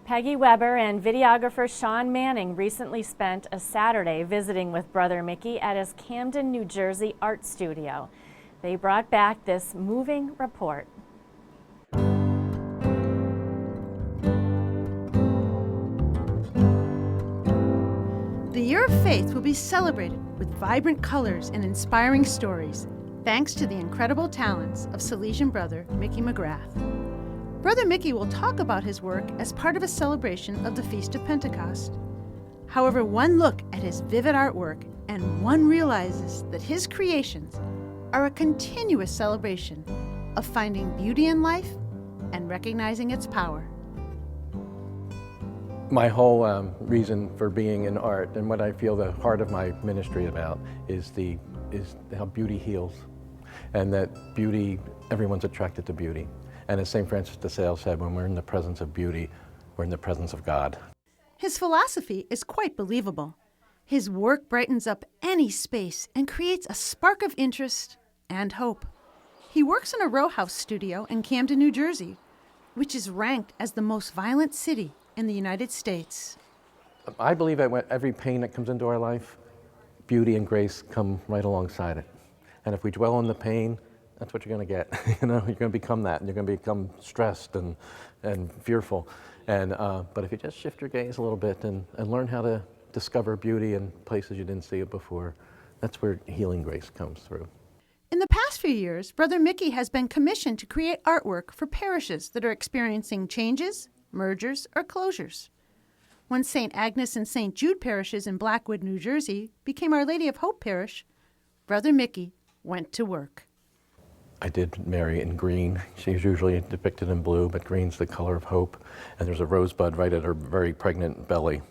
Peggy Weber and videographer Sean Manning recently spent a Saturday visiting with Brother Mickey at his Camden, New Jersey art studio. They brought back this moving report. The Year of Faith will be celebrated with vibrant colors and inspiring stories, thanks to the incredible talents of Salesian brother Mickey McGrath. Brother Mickey will talk about his work as part of a celebration of the Feast of Pentecost. However, one look at his vivid artwork and one realizes that his creations are a continuous celebration of finding beauty in life and recognizing its power. My whole reason for being in art and what I feel the heart of my ministry about is how beauty heals, and that beauty, everyone's attracted to beauty. And as St. Francis de Sales said, when we're in the presence of beauty, we're in the presence of God. His philosophy is quite believable. His work brightens up any space and creates a spark of interest and hope. He works in a row house studio in Camden, New Jersey, which is ranked as the most violent city in the United States. I believe that when every pain that comes into our life, beauty and grace come right alongside it. And if we dwell on the pain, that's what you're going to get. You're going to become that, and you're going to become stressed and fearful. But if you just shift your gaze a little bit and learn how to discover beauty in places you didn't see it before, that's where healing grace comes through. In the past few years, Brother Mickey has been commissioned to create artwork for parishes that are experiencing changes, mergers, or closures. When St. Agnes and St. Jude parishes in Blackwood, New Jersey became Our Lady of Hope Parish, Brother Mickey went to work. I did Mary in green. She's usually depicted in blue, but green's the color of hope. And there's a rosebud right at her very pregnant belly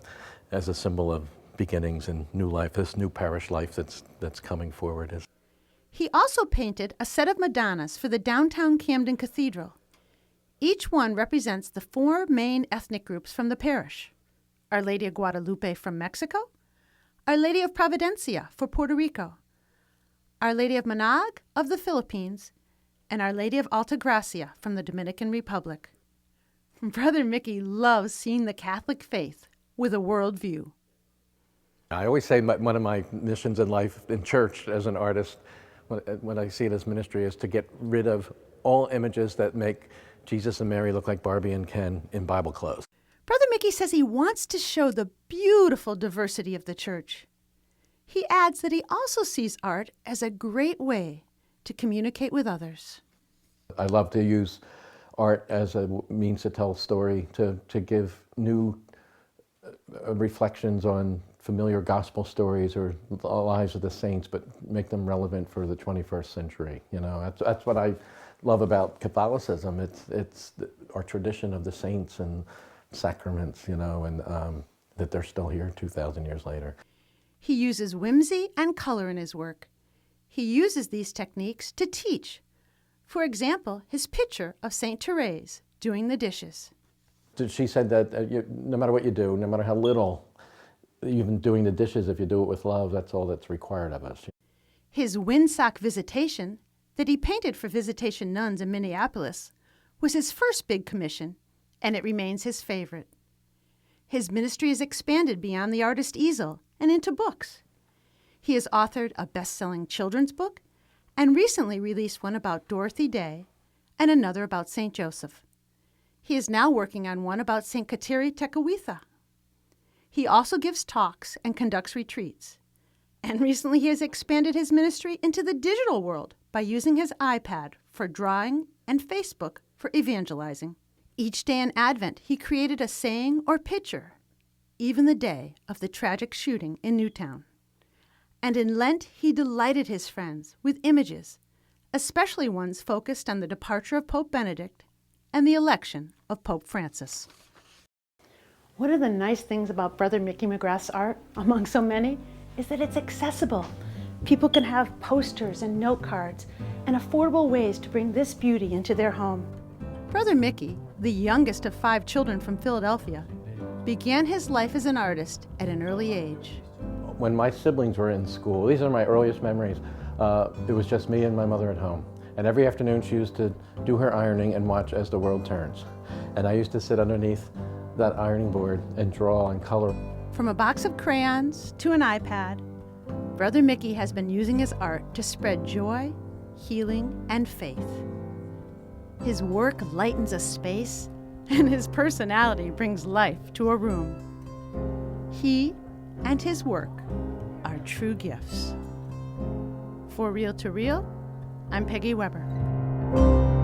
as a symbol of beginnings and new life, this new parish life that's coming forward. He also painted a set of Madonnas for the downtown Camden Cathedral. Each one represents the four main ethnic groups from the parish: Our Lady of Guadalupe from Mexico, Our Lady of Providencia for Puerto Rico, Our Lady of Manag of the Philippines, and Our Lady of Alta Gracia from the Dominican Republic. Brother Mickey loves seeing the Catholic faith with a world view. I always say one of my missions in life, in church as an artist, when I see it as ministry, is to get rid of all images that make Jesus and Mary look like Barbie and Ken in Bible clothes. Brother Mickey says he wants to show the beautiful diversity of the church. He adds that he also sees art as a great way to communicate with others. I love to use art as a means to tell a story, to give new reflections on familiar gospel stories or the lives of the saints, but make them relevant for the 21st century. That's what I love about Catholicism. It's our tradition of the saints and sacraments, and that they're still here 2,000 years later. He uses whimsy and color in his work. He uses these techniques to teach. For example, his picture of St. Therese doing the dishes. She said that no matter what you do, no matter how little, even doing the dishes, if you do it with love, that's all that's required of us. His windsock Visitation, that he painted for Visitation nuns in Minneapolis, was his first big commission, and it remains his favorite. His ministry has expanded beyond the artist easel and into books. He has authored a best-selling children's book and recently released one about Dorothy Day and another about St. Joseph. He is now working on one about St. Kateri Tekakwitha. He also gives talks and conducts retreats. And recently he has expanded his ministry into the digital world by using his iPad for drawing and Facebook for evangelizing. Each day in Advent, he created a saying or picture, even the day of the tragic shooting in Newtown. And in Lent, he delighted his friends with images, especially ones focused on the departure of Pope Benedict and the election of Pope Francis. One of the nice things about Brother Mickey McGrath's art, among so many, is that it's accessible. People can have posters and note cards and affordable ways to bring this beauty into their home. Brother Mickey, the youngest of 5 children from Philadelphia, began his life as an artist at an early age. When my siblings were in school, these are my earliest memories, it was just me and my mother at home. And every afternoon she used to do her ironing and watch As the World Turns. And I used to sit underneath that ironing board and draw and color. From a box of crayons to an iPad, Brother Mickey has been using his art to spread joy, healing, and faith. His work lightens a space, and his personality brings life to a room. He and his work are true gifts. For Real to Real, I'm Peggy Weber.